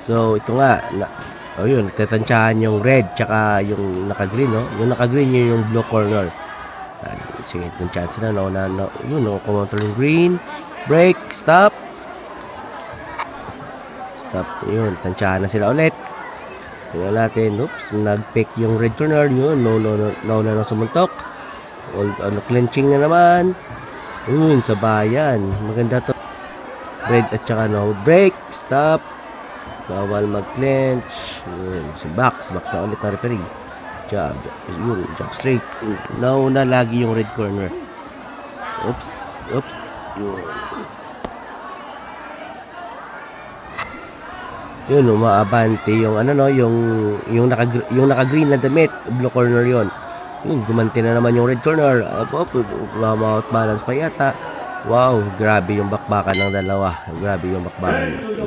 So, ito nga. Oh, yun. Nagtatansyahan yung red tsaka yung naka-green, no? Yung naka-green yun yung blue corner. Sige, tansyahan sila, no? Yun, no? Kumontrol yung green. Break. Stop. Stop. Yun. Tansyahan na sila ulit. Tingnan natin. Oops. Nag-pick yung red corner. Yun. No na sumuntok. Clenching na naman. Yun. Sabayan. Maganda to. Red at saka no. Break. Stop. Bawal mag-clench. Yun. Si Box na ulit na referee. Jab. Yun. Jab straight. Nauna lagi yung red corner. Oops. Yun. Yun, umaabante yung yung naka-green na damit, blue corner yon. Yun, gumanti na naman yung red corner. Out balance pa yata. Wow, grabe yung bakbakan ng dalawa. Grabe yung bakbakan.